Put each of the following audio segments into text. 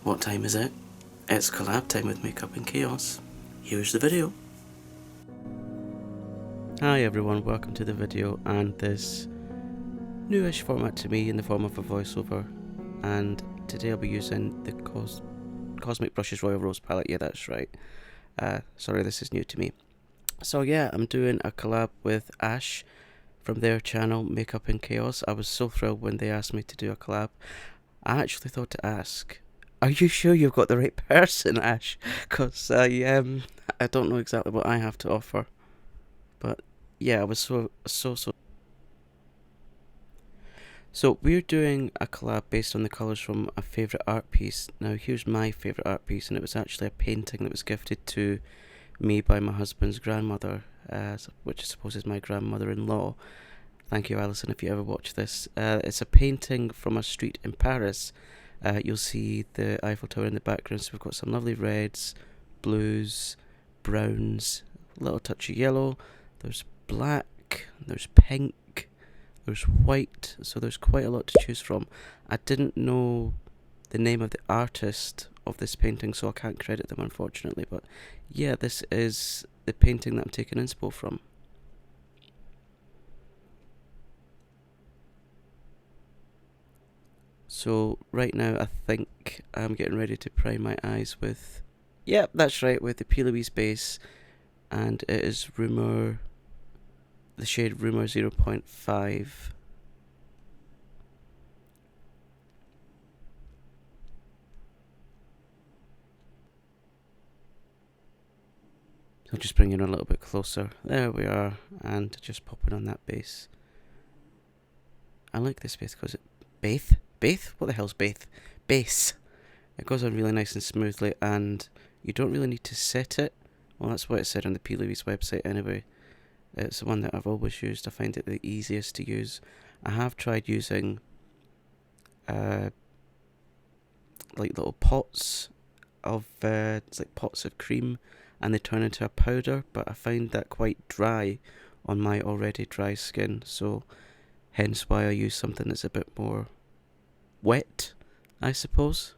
What time is it? It's collab time with Makeup and Chaos. Here's the video. Hi everyone, welcome to the video and this newish format to me in the form of a voiceover. And today I'll be using the Cosmic Brushes Royal Rose palette. Yeah, that's right. Sorry, this is new to me. So yeah, I'm doing a collab with Ash from their channel Makeup and Chaos. I was so thrilled when they asked me to do a collab. I actually thought to ask, are you sure you've got the right person, Ash? Because I don't know exactly what I have to offer. But yeah, I was so. So we're doing a collab based on the colours from a favourite art piece. Now here's my favourite art piece, and it was actually a painting that was gifted to me by my husband's grandmother, which I suppose is my grandmother-in-law. Thank you, Alison, if you ever watch this. It's a painting from a street in Paris. You'll see the Eiffel Tower in the background, so we've got some lovely reds, blues, browns, a little touch of yellow, there's black, there's pink, there's white, so there's quite a lot to choose from. I didn't know the name of the artist of this painting, so I can't credit them, unfortunately, but yeah, this is the painting that I'm taking inspo from. So right now I think I'm getting ready to prime my eyes with, yep, that's right, with the P.Louise base, and it is the shade Rumour 0.5. So just bring it a little bit closer. There we are, and just pop it on that base. I like this base because it Bath? What the hell's Bath? Base. It goes on really nice and smoothly, and you don't really need to set it. Well, that's what it said on the P.Louise website anyway. It's the one that I've always used. I find it the easiest to use. I have tried using like little pots of it's like pots of cream, and they turn into a powder, but I find that quite dry on my already dry skin, so hence why I use something that's a bit more wet, I suppose.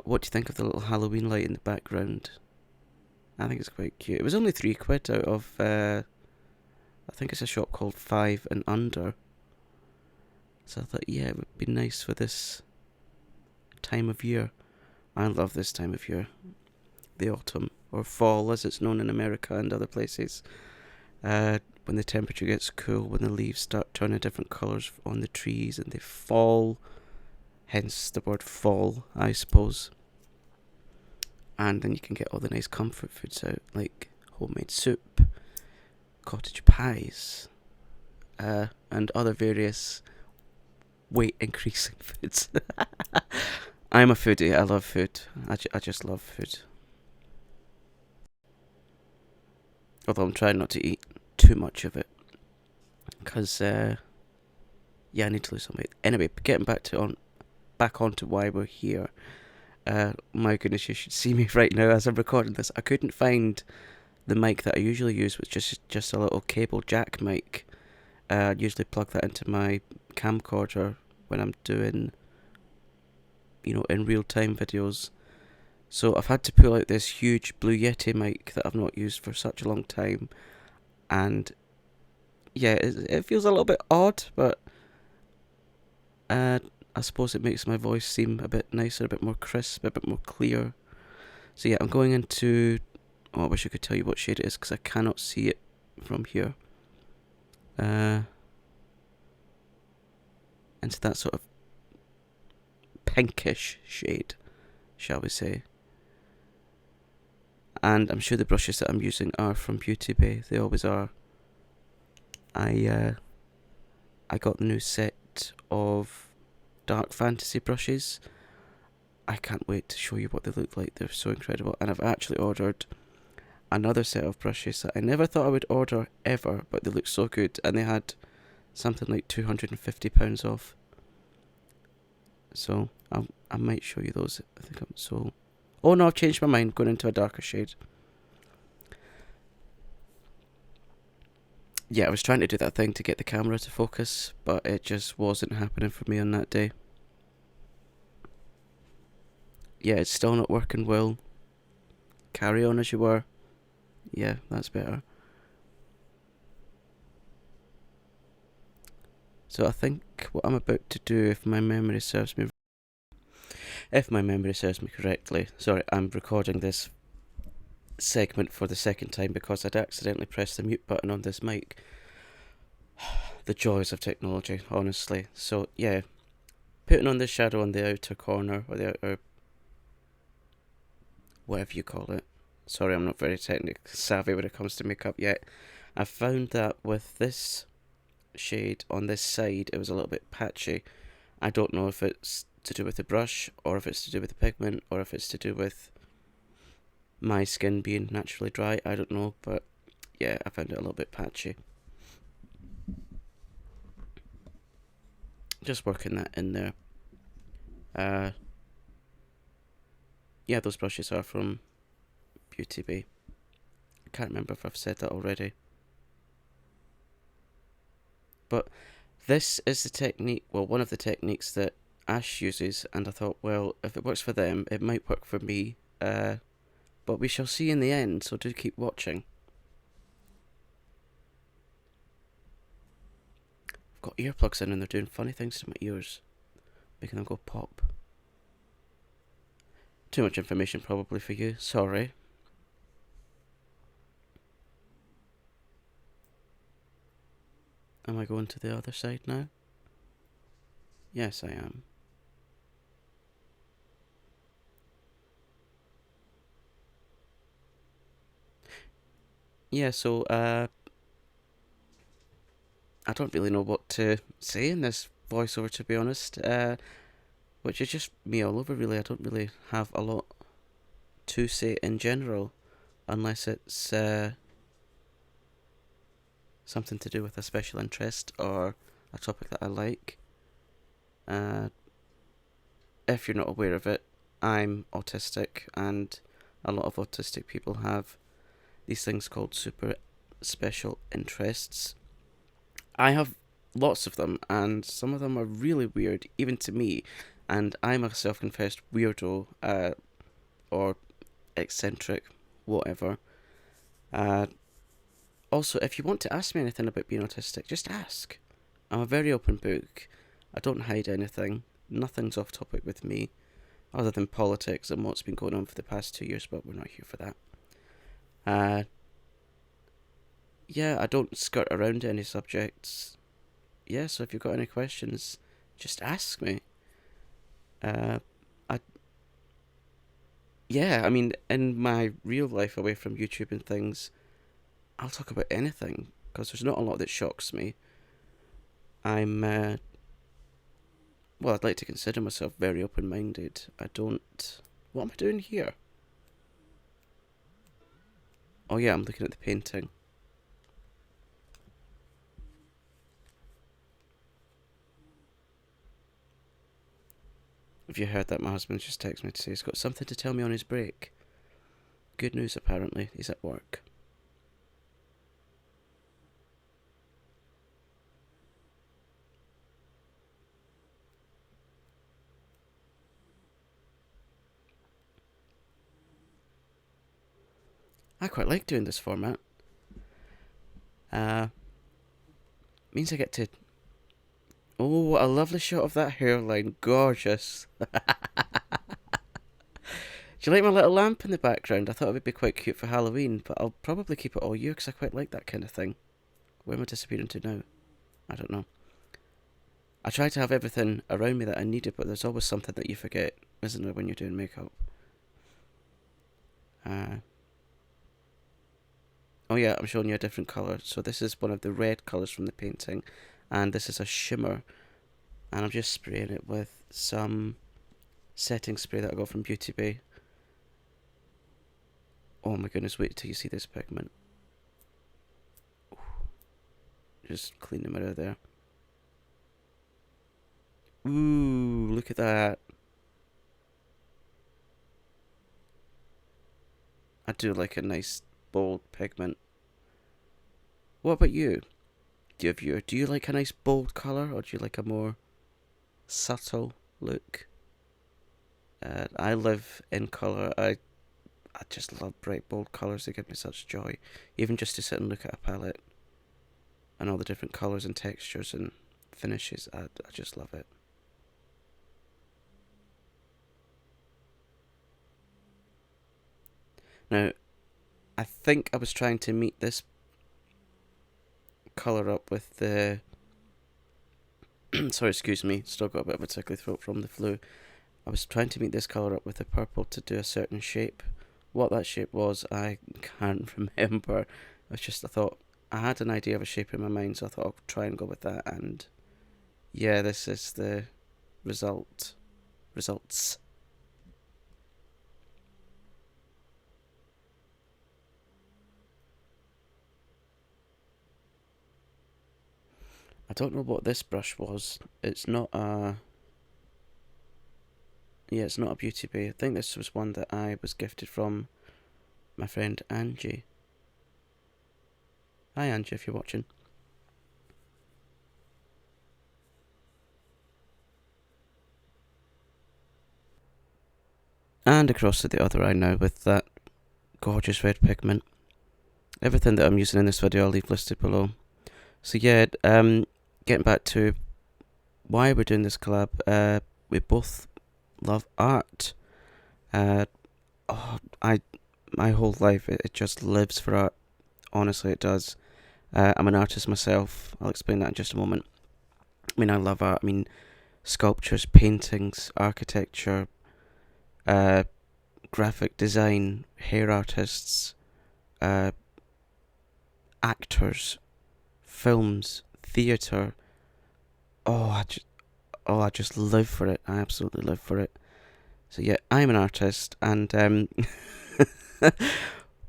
What do you think of the little Halloween light in the background? I think it's quite cute. It was only £3 out of, I think it's a shop called 5 and Under. So I thought, yeah, it would be nice for this time of year. I love this time of year. The autumn, or fall as it's known in America and other places. When the temperature gets cool, when the leaves start turning different colours on the trees and they fall, hence the word fall, I suppose. And then you can get all the nice comfort foods out, like homemade soup, cottage pies, and other various weight increasing foods. I'm a foodie, I love food, I just love food. Although I'm trying not to eat too much of it, because yeah, I need to lose some weight. Anyway, getting back onto why we're here. My goodness, you should see me right now as I'm recording this. I couldn't find the mic that I usually use, which is just a little cable jack mic. I usually plug that into my camcorder when I'm doing, in real time videos. So I've had to pull out this huge Blue Yeti mic that I've not used for such a long time. And yeah, it feels a little bit odd, but I suppose it makes my voice seem a bit nicer, a bit more crisp, a bit more clear. So yeah, I'm going into, I wish I could tell you what shade it is, because I cannot see it from here. Into that sort of pinkish shade, shall we say. And I'm sure the brushes that I'm using are from Beauty Bay. They always are. I got the new set of dark fantasy brushes. I can't wait to show you what they look like. They're so incredible. And I've actually ordered another set of brushes that I never thought I would order ever, but they look so good. And they had something like £250 off. So I might show you those. I think I'm so... Oh no, I've changed my mind, going into a darker shade. Yeah, I was trying to do that thing to get the camera to focus, but it just wasn't happening for me on that day. Yeah, it's still not working well. Carry on as you were. Yeah, that's better. So I think what I'm about to do, if my memory serves me correctly, sorry, I'm recording this segment for the second time because I'd accidentally pressed the mute button on this mic. The joys of technology, honestly. So yeah, putting on the shadow on the outer corner, or the outer, whatever you call it. Sorry, I'm not very technically savvy when it comes to makeup yet. I found that with this shade on this side, it was a little bit patchy. I don't know if it's to do with the brush, or if it's to do with the pigment, or if it's to do with my skin being naturally dry. I don't know, but yeah, I found it a little bit patchy. Just working that in there. Yeah, those brushes are from Beauty Bay. I can't remember if I've said that already. But this is the technique, well, one of the techniques that Ash uses, and I thought, well, if it works for them, it might work for me. But we shall see in the end, so do keep watching. I've got earplugs in and they're doing funny things to my ears, making them go pop. Too much information probably for you, sorry. Am I going to the other side now? Yes, I am. Yeah, so, I don't really know what to say in this voiceover, to be honest. Which is just me all over, really. I don't really have a lot to say in general, unless it's something to do with a special interest or a topic that I like. If you're not aware of it, I'm autistic, and a lot of autistic people have these things called super special interests. I have lots of them, and some of them are really weird, even to me, and I'm a self-confessed weirdo, or eccentric, whatever. Also, if you want to ask me anything about being autistic, just ask. I'm a very open book. I don't hide anything. Nothing's off topic with me, other than politics and what's been going on for the past 2 years, but we're not here for that. Yeah, I don't skirt around any subjects. Yeah, so if you've got any questions, just ask me. Yeah, I mean, in my real life away from YouTube and things, I'll talk about anything, because there's not a lot that shocks me. I'm, well, I'd like to consider myself very open-minded. I don't... What am I doing here? Oh yeah, I'm looking at the painting. Have you heard that? My husband just texted me to say he's got something to tell me on his break. Good news, apparently. He's at work. I quite like doing this format. Means I get to... Oh, what a lovely shot of that hairline. Gorgeous. Do you like my little lamp in the background? I thought it would be quite cute for Halloween, but I'll probably keep it all year because I quite like that kind of thing. Where am I disappearing to now? I don't know. I try to have everything around me that I needed, but there's always something that you forget, isn't there, when you're doing makeup? Oh yeah, I'm showing you a different colour. So this is one of the red colours from the painting, and this is a shimmer. And I'm just spraying it with some setting spray that I got from Beauty Bay. Oh my goodness, wait till you see this pigment. Just clean them out of there. Ooh, look at that. I do like a nice bold pigment. What about you? Do you like a nice bold colour, or do you like a more subtle look? I live in colour. I just love bright, bold colours. They give me such joy. Even just to sit and look at a palette and all the different colours and textures and finishes, I just love it. Now, I think I was trying to meet this colour up with the... Sorry, excuse me, still got a bit of a tickly throat from the flu. I was trying to meet this colour up with the purple to do a certain shape. What that shape was, I can't remember. It's just, I thought, I had an idea of a shape in my mind, so I thought I'll try and go with that, and yeah, this is the results. I don't know what this brush was. It's not a... Yeah, it's not a Beauty Bay. I think this was one that I was gifted from my friend Angie. Hi Angie, if you're watching. And across to the other eye now with that gorgeous red pigment. Everything that I'm using in this video I'll leave listed below. So yeah, getting back to why we're doing this collab, we both love art. My whole life, it just lives for art. Honestly, it does. I'm an artist myself. I'll explain that in just a moment. I mean, I love art. I mean, sculptures, paintings, architecture, graphic design, hair artists, actors, films, theatre. I just live for it. I absolutely live for it. So yeah, I'm an artist, and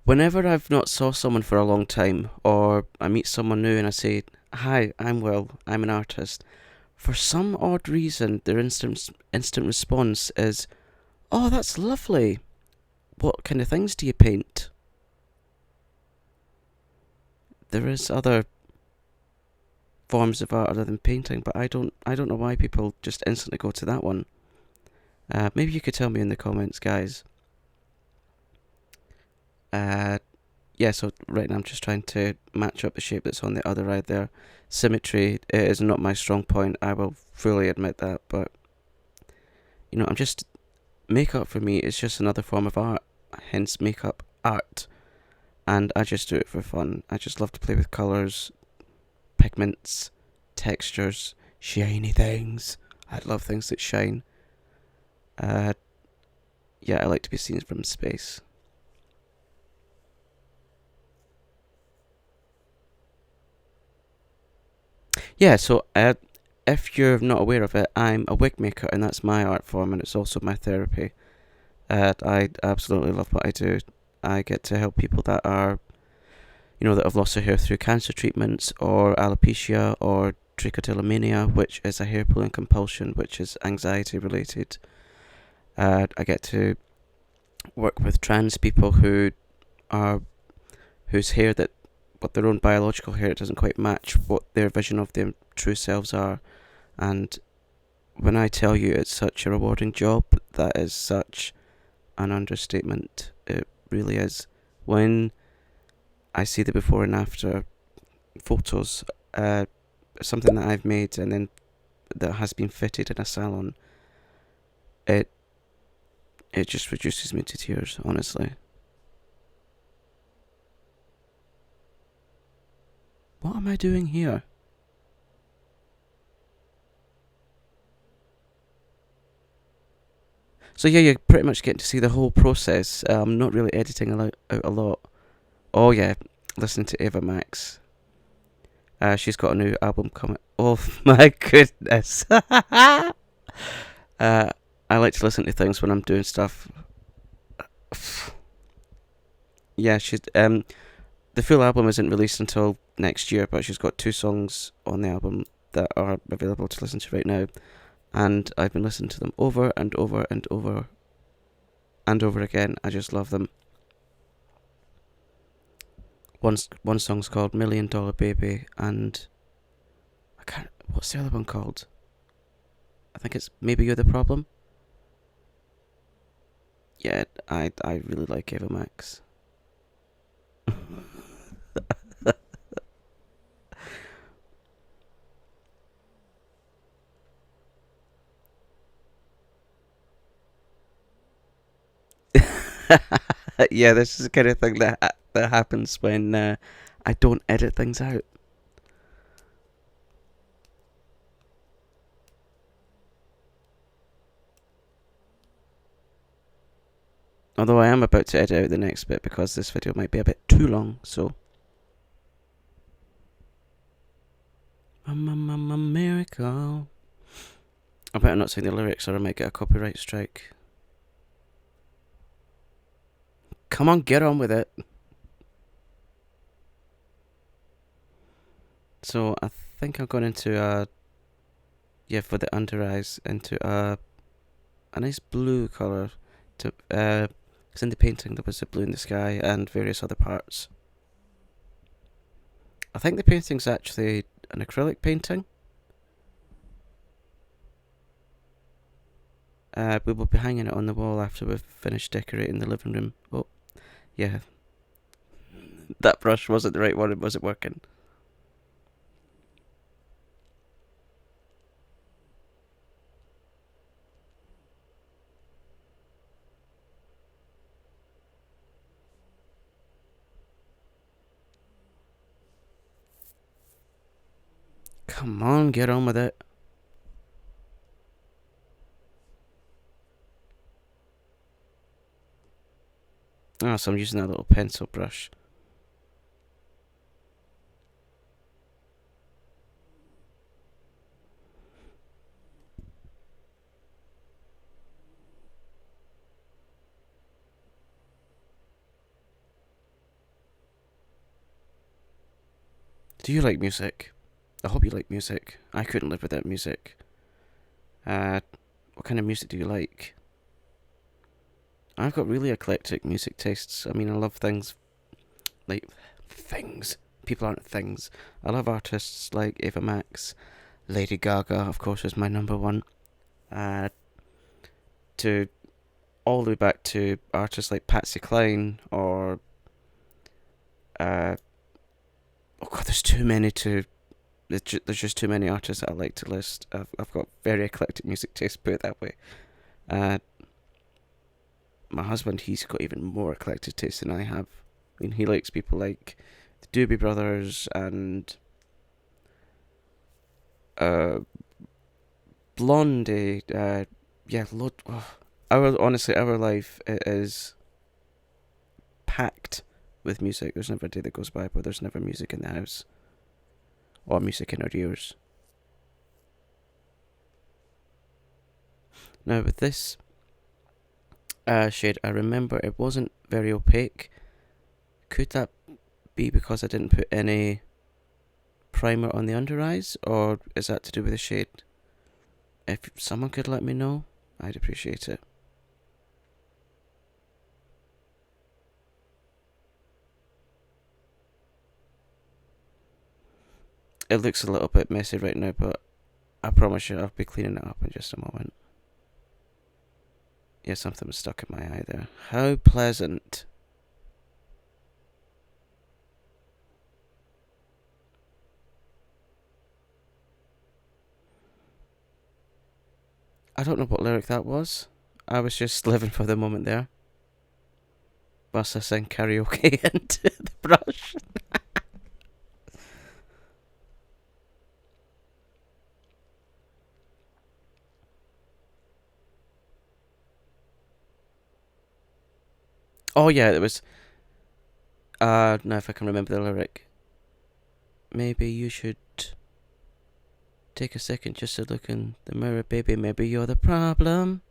whenever I've not saw someone for a long time, or I meet someone new and I say, "Hi, I'm Will. I'm an artist," for some odd reason, their instant response is, "Oh, that's lovely. What kind of things do you paint?" There is other forms of art other than painting, but I don't know why people just instantly go to that one. Maybe you could tell me in the comments, guys. Yeah, so right now I'm just trying to match up the shape that's on the other eye there. Symmetry is not my strong point, I will fully admit that, but you know, makeup for me is just another form of art, hence makeup art, and I just do it for fun. I just love to play with colours, pigments, textures, shiny things. I love things that shine. Yeah, I like to be seen from space. Yeah, so if you're not aware of it, I'm a wig maker, and that's my art form, and it's also my therapy. I absolutely love what I do. I get to help people that are, that have lost their hair through cancer treatments, or alopecia, or trichotillomania, which is a hair pulling compulsion, which is anxiety related. I get to work with trans people whose hair but their own biological hair doesn't quite match what their vision of their true selves are. And when I tell you it's such a rewarding job, that is such an understatement. It really is. When I see the before and after photos, something that I've made and then that has been fitted in a salon, it just reduces me to tears, honestly. What am I doing here? So yeah, you're pretty much getting to see the whole process. I'm not really editing out a lot. Oh yeah, listen to Ava Max. She's got a new album coming. Oh my goodness. I like to listen to things when I'm doing stuff. Yeah, the full album isn't released until next year, but she's got 2 songs on the album that are available to listen to right now, and I've been listening to them over and over and over and over again. I just love them. One song's called $1 Million Baby, and what's the other one called? I think it's Maybe You're the Problem. Yeah, I really like Ava Max. Yeah, this is the kind of thing that happens when I don't edit things out. Although I am about to edit out the next bit because this video might be a bit too long, so. Miracle. I better not sing the lyrics or I might get a copyright strike. Come on, get on with it. So I think I'm going into for the under eyes, into a nice blue colour. Because in the painting there was a blue in the sky and various other parts. I think the painting's actually an acrylic painting. We will be hanging it on the wall after we've finished decorating the living room. Oh, yeah. That brush wasn't the right one, it wasn't working. Come on, get on with it. Ah, so I'm using that little pencil brush. Do you like music? I hope you like music. I couldn't live without music. What kind of music do you like? I've got really eclectic music tastes. I mean, I love things like things. People aren't things. I love artists like Ava Max, Lady Gaga, of course, is my number one. To all the way back to artists like Patsy Cline or oh god, there's too many to. There's just too many artists that I like to list. I've got very eclectic music taste, put it that way. My husband, he's got even more eclectic taste than I have. I mean, he likes people like the Doobie Brothers and Blondie. Our life is packed with music. There's never a day that goes by where there's never music in the house or music in our ears. Now with this shade, I remember it wasn't very opaque. Could that be because I didn't put any primer on the under eyes, or is that to do with the shade? If someone could let me know, I'd appreciate it. It looks a little bit messy right now, but I promise you I'll be cleaning it up in just a moment. Yeah, something was stuck in my eye there. How pleasant. I don't know what lyric that was. I was just living for the moment there. Whilst I sang karaoke into the brush. Oh yeah, it was. Now if I can remember the lyric. Maybe you should take a second just to look in the mirror, baby. Maybe you're the problem.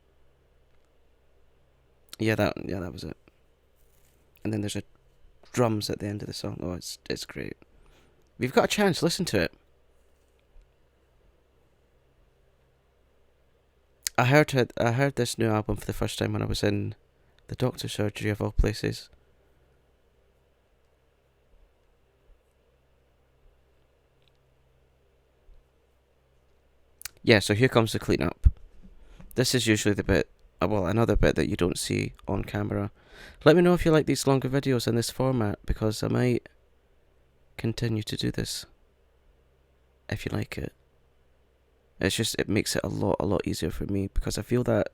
Yeah, that was it. And then there's a drums at the end of the song. Oh, it's great. If you've got a chance, listen to it. I heard this new album for the first time when I was in the doctor's surgery of all places. Yeah, so here comes the cleanup. This is usually the bit well, another bit that you don't see on camera. Let me know if you like these longer videos in this format, because I might continue to do this if you like it. It's just, it makes it a lot easier for me, because I feel that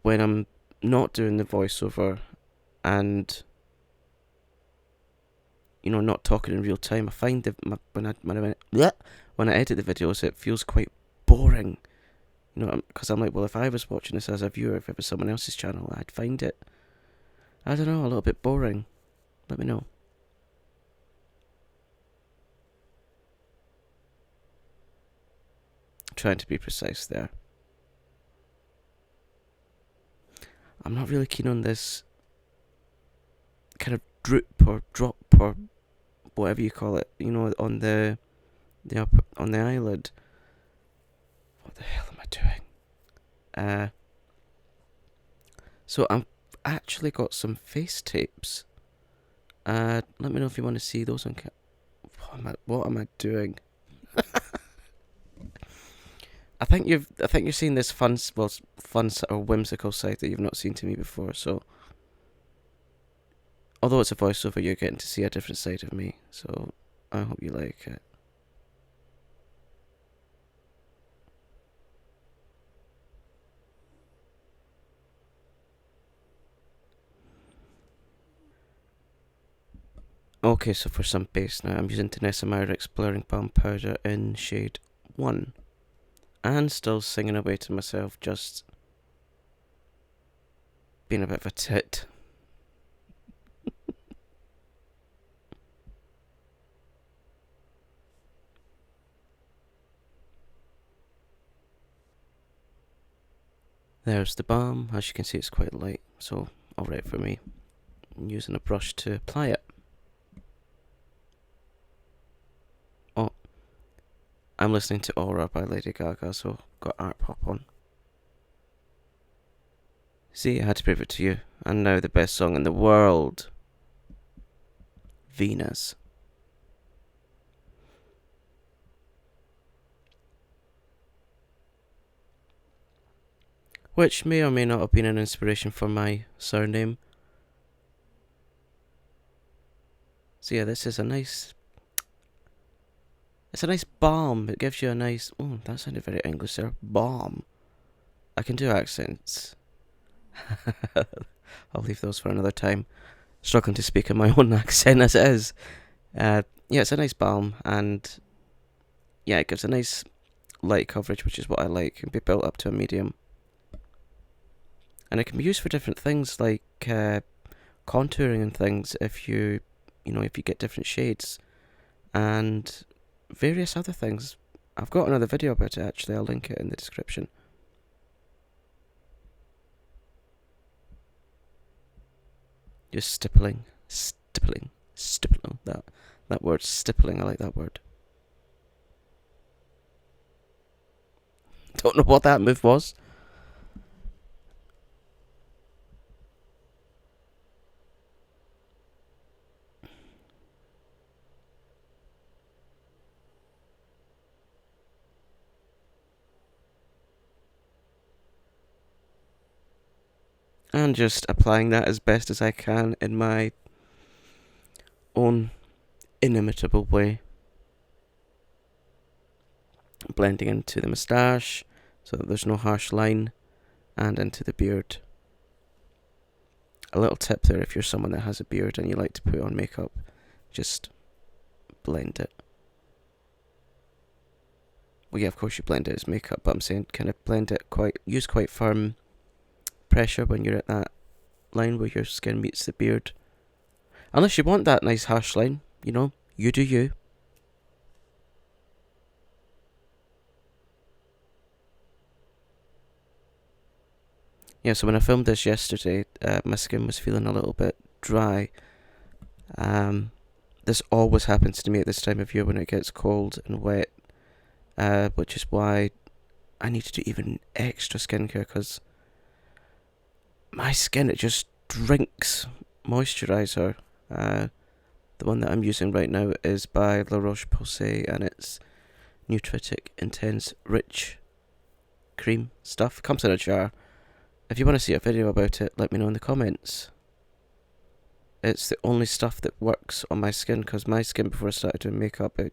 when I'm not doing the voiceover and, you know, not talking in real time, I find that when I edit the videos, it feels quite boring. You know, because I'm like, well, if I was watching this as a viewer, if it was someone else's channel, I'd find it, I don't know, a little bit boring. Let me know. Trying to be precise there. I'm not really keen on this kind of droop or drop or whatever you call it, you know, on the on the eyelid. What the hell am I doing? So I've actually got some face tapes. Let me know if you want to see those on what am I doing? I think you've seen this fun or whimsical side that you've not seen to me before. So, although it's a voiceover, you're getting to see a different side of me. So, I hope you like it. Okay, so for some base now, I'm using Danessa Myricks Blurring Balm Powder in shade 1. And still singing away to myself, just being a bit of a tit. There's the balm. As you can see, it's quite light, so alright for me. I'm using a brush to apply it. Oh, I'm listening to Aura by Lady Gaga, so got art pop on. See, I had to prove it to you. And now the best song in the world. Venus. Which may or may not have been an inspiration for my surname. So yeah, this is a nice... It's a nice balm. It gives you a nice... Oh, that sounded very English there. Balm. I can do accents. I'll leave those for another time. Struggling to speak in my own accent as it is. Yeah, it's a nice balm, and yeah, it gives a nice light coverage, which is what I like. It can be built up to a medium. And it can be used for different things, like contouring and things, if you get different shades, and various other things. I've got another video about it, actually. I'll link it in the description. Just stippling. That word, stippling, I like that word. Don't know what that move was. And just applying that as best as I can in my own inimitable way. Blending into the moustache so that there's no harsh line, and into the beard. A little tip there, if you're someone that has a beard and you like to put on makeup, just blend it. Well, yeah, of course you blend it as makeup, but I'm saying kind of blend it use quite firm pressure when you're at that line where your skin meets the beard. Unless you want that nice harsh line, you know, you do you. Yeah, so when I filmed this yesterday, my skin was feeling a little bit dry. This always happens to me at this time of year when it gets cold and wet, which is why I need to do even extra skincare, because my skin, it just drinks moisturiser. The one that I'm using right now is by La Roche-Posay, and it's Nutritic Intense Rich cream stuff. It comes in a jar. If you want to see a video about it, let me know in the comments. It's the only stuff that works on my skin, because my skin before I started doing makeup, the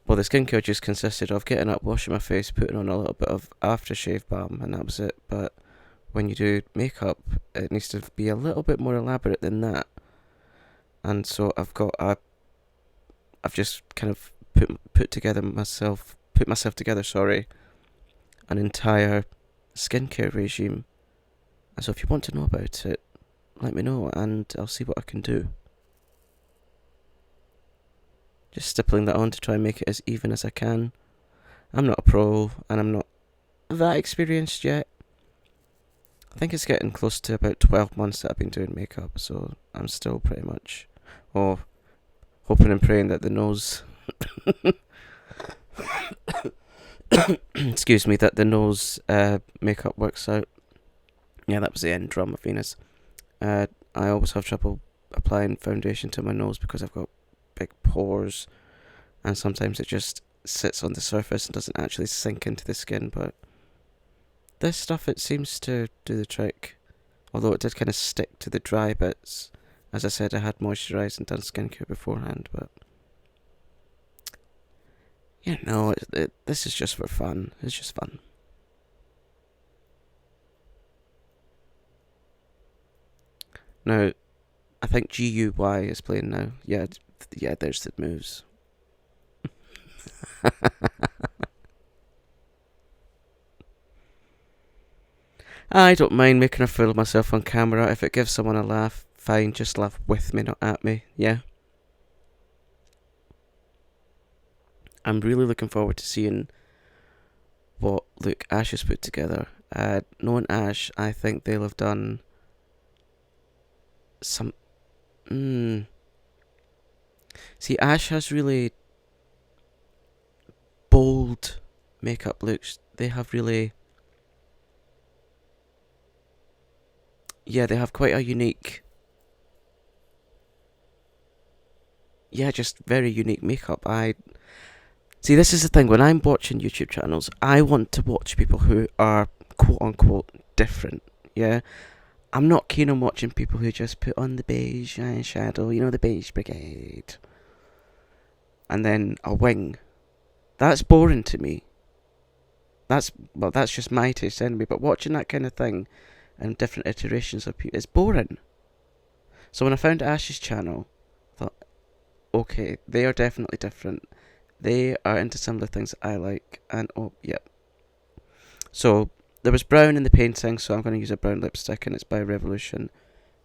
skincare just consisted of getting up, washing my face, putting on a little bit of aftershave balm, and that was it. But when you do makeup, it needs to be a little bit more elaborate than that. And so I've just kind of put myself together, an entire skincare regime. And so if you want to know about it, let me know and I'll see what I can do. Just stippling that on to try and make it as even as I can. I'm not a pro and I'm not that experienced yet. I think it's getting close to about 12 months that I've been doing makeup, so I'm still pretty much hoping and praying that the nose excuse me, that the nose makeup works out. Yeah, that was the end drum of Venus. I always have trouble applying foundation to my nose because I've got big pores, and sometimes it just sits on the surface and doesn't actually sink into the skin, but this stuff, it seems to do the trick, although it did kind of stick to the dry bits. As I said, I had moisturised and done skincare beforehand, but yeah, no, this is just for fun. It's just fun. Now, I think GUY is playing now. Yeah, there's the moves. I don't mind making a fool of myself on camera. If it gives someone a laugh, fine, just laugh with me, not at me, yeah? I'm really looking forward to seeing what look Ash has put together. Knowing Ash, I think they'll have done some... See, Ash has really bold makeup looks. They have really... Yeah, they have quite a unique... Yeah, just very unique makeup. See, this is the thing, when I'm watching YouTube channels, I want to watch people who are quote-unquote different, yeah? I'm not keen on watching people who just put on the beige eyeshadow, you know, the beige brigade, and then a wing. That's boring to me. That's just my taste anyway, but watching that kind of thing and different iterations of people is boring. So when I found Ash's channel, I thought, okay, they are definitely different. They are into similar things that I like, and yep. So there was brown in the painting, so I'm going to use a brown lipstick, and it's by Revolution.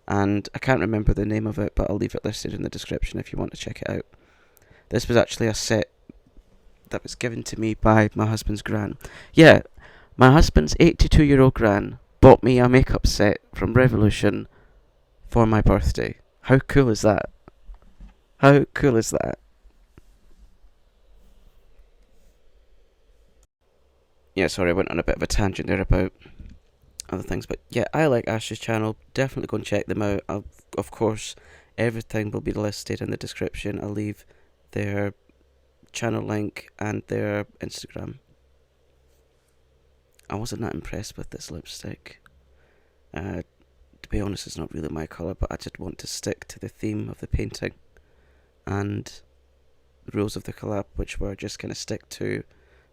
And I can't remember the name of it, but I'll leave it listed in the description if you want to check it out. This was actually a set that was given to me by my husband's gran. Yeah, my husband's 82-year-old gran bought me a makeup set from Revolution for my birthday. How cool is that? How cool is that? Yeah, sorry, I went on a bit of a tangent there about other things, but yeah, I like Ash's channel. Definitely go and check them out. Of course, everything will be listed in the description. I'll leave their channel link and their Instagram. I wasn't that impressed with this lipstick. To be honest, it's not really my colour, but I just want to stick to the theme of the painting and the rules of the collab, which were just going to stick to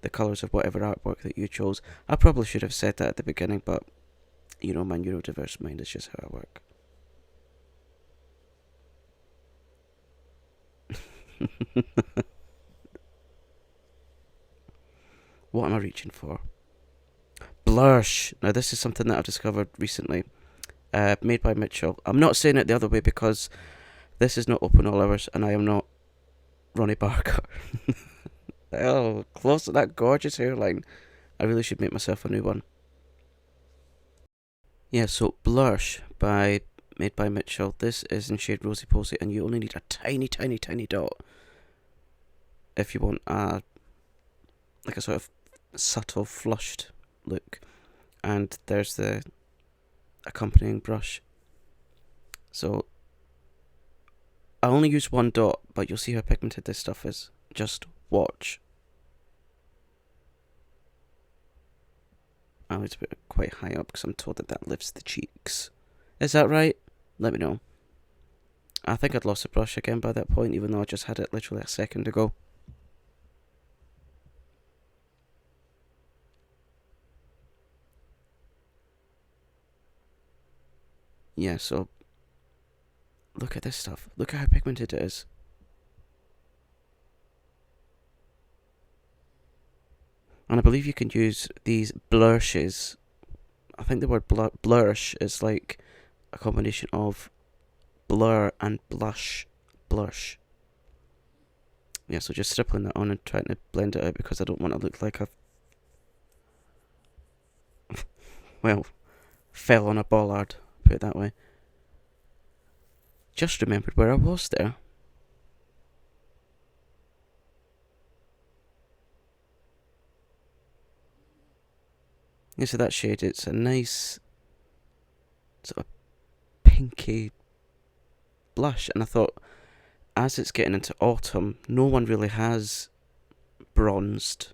the colours of whatever artwork that you chose. I probably should have said that at the beginning, but you know, my neurodiverse mind is just how I work. What am I reaching for? Blursh. Now this is something that I've discovered recently. Made by Mitchell. I'm not saying it the other way because this is not open all hours and I am not Ronnie Barker. Oh, close to that gorgeous hairline. I really should make myself a new one. Yeah, so Blursh made by Mitchell. This is in shade Rosy Posey, and you only need a tiny, tiny, tiny dot if you want a sort of subtle flushed look. And there's the accompanying brush. So I only use one dot, but you'll see how pigmented this stuff is. Just watch. I always put it quite high up because I'm told that that lifts the cheeks. Is that right? Let me know. I think I'd lost the brush again by that point, even though I just had it literally a second ago. Yeah, so look at this stuff. Look at how pigmented it is. And I believe you can use these blushes. I think the word blursh is like a combination of blur and blush. Blush. Yeah, so just stippling that on and trying to blend it out because I don't want to look like I've well, fell on a bollard, put it that way. Just remembered where I was there. Yeah, so that shade, it's a nice sort of pinky blush, and I thought as it's getting into autumn, no one really has bronzed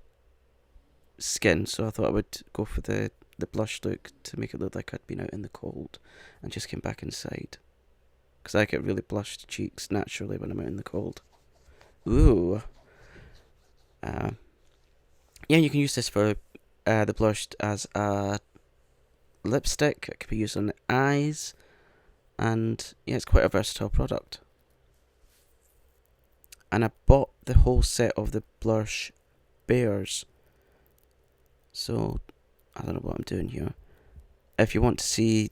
skin, so I thought I would go for the blush look to make it look like I'd been out in the cold and just came back inside. Because I get really blushed cheeks naturally when I'm out in the cold. Ooh. Yeah, you can use this for the blush as a lipstick. It can be used on the eyes. And yeah, it's quite a versatile product. And I bought the whole set of the Blursh bears. So, I don't know what I'm doing here. If you want to see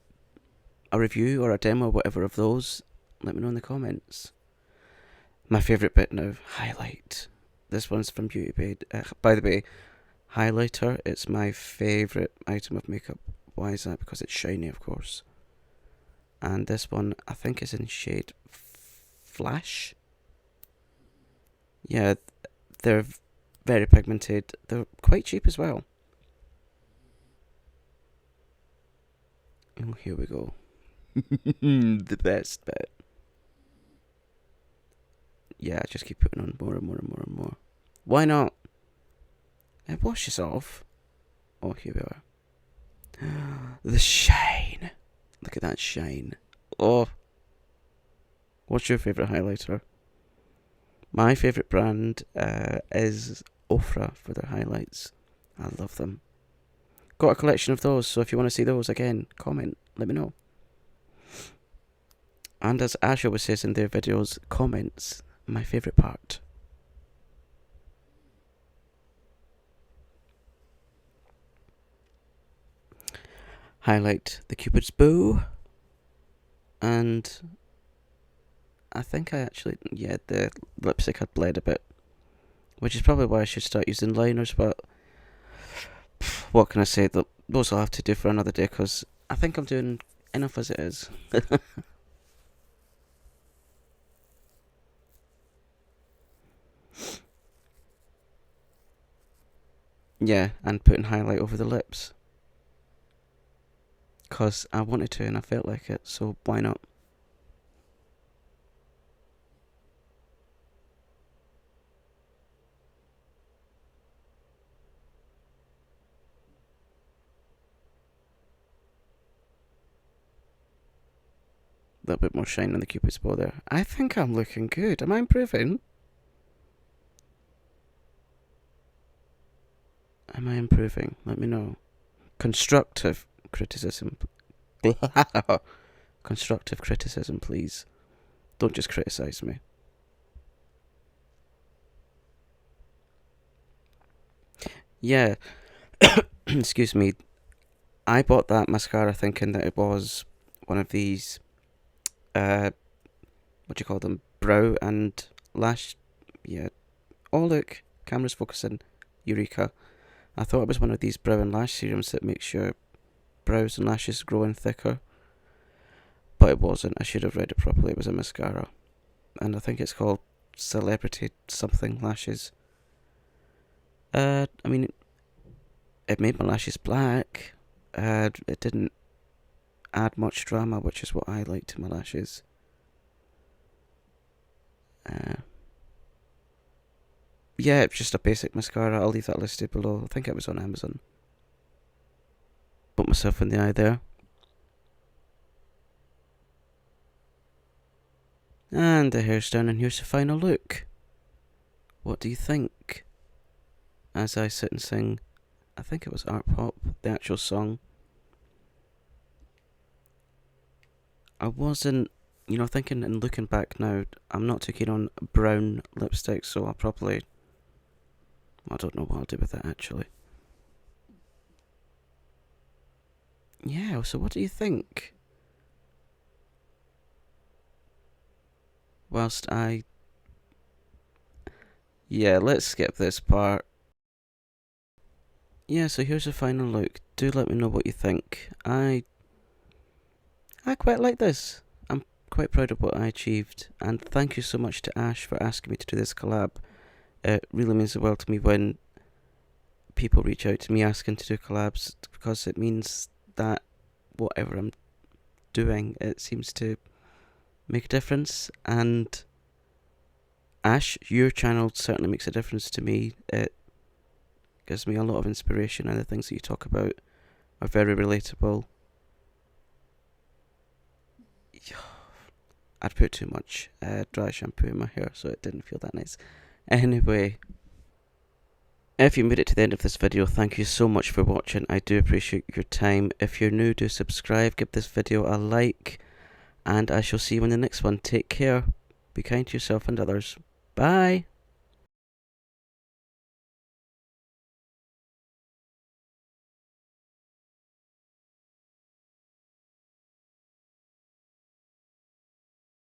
a review or a demo or whatever of those, let me know in the comments. My favourite bit now, highlight. This one's from Beauty Bay. By the way, highlighter, it's my favourite item of makeup. Why is that? Because it's shiny, of course. And this one, I think, is in shade Flash. Yeah, they're very pigmented. They're quite cheap as well. Oh, here we go. The best bit. Yeah, just keep putting on more and more and more and more. Why not? It washes off. Oh, here we are. The shine. Look at that shine. Oh. What's your favourite highlighter? My favourite brand is Ofra for their highlights. I love them. Got a collection of those, so if you want to see those again, comment, let me know. And as Ash always says in their videos, comments, my favourite part. Highlight the Cupid's bow. And I think I actually, yeah, the lipstick had bled a bit. Which is probably why I should start using liners, but what can I say? Those I'll have to do for another day, because I think I'm doing enough as it is. Yeah, and putting highlight over the lips. Because I wanted to and I felt like it, so why not? A little bit more shine on the Cupid's bow there. I think I'm looking good. Am I improving? Am I improving? Let me know. Constructive criticism. Constructive criticism, please. Don't just criticise me. Yeah. Excuse me. I bought that mascara thinking that it was one of these, what do you call them? Brow and lash. Yeah. Oh, look. Camera's focusing. Eureka. I thought it was one of these brow and lash serums that makes your brows and lashes growing thicker. But it wasn't. I should have read it properly. It was a mascara. And I think it's called Celebrity something lashes. I mean, it made my lashes black. It didn't add much drama, which is what I like to my lashes. Yeah, it's just a basic mascara. I'll leave that listed below. I think it was on Amazon. Put myself in the eye there. And the hair's done, and here's the final look. What do you think? As I sit and sing, I think it was Art Pop, the actual song. I wasn't, thinking and looking back now, I'm not too keen on brown lipstick, so I don't know what I'll do with that actually. Yeah, so what do you think? Yeah, let's skip this part. Yeah, so here's the final look. Do let me know what you think. I quite like this. I'm quite proud of what I achieved, and thank you so much to Ash for asking me to do this collab. It really means the world to me when people reach out to me asking to do collabs, because it means that whatever I'm doing, it seems to make a difference. And Ash, your channel certainly makes a difference to me. It gives me a lot of inspiration, and the things that you talk about are very relatable. I'd put too much dry shampoo in my hair, so it didn't feel that nice. Anyway, if you made it to the end of this video, thank you so much for watching. I do appreciate your time. If you're new, do subscribe, give this video a like, and I shall see you in the next one. Take care. Be kind to yourself and others. Bye.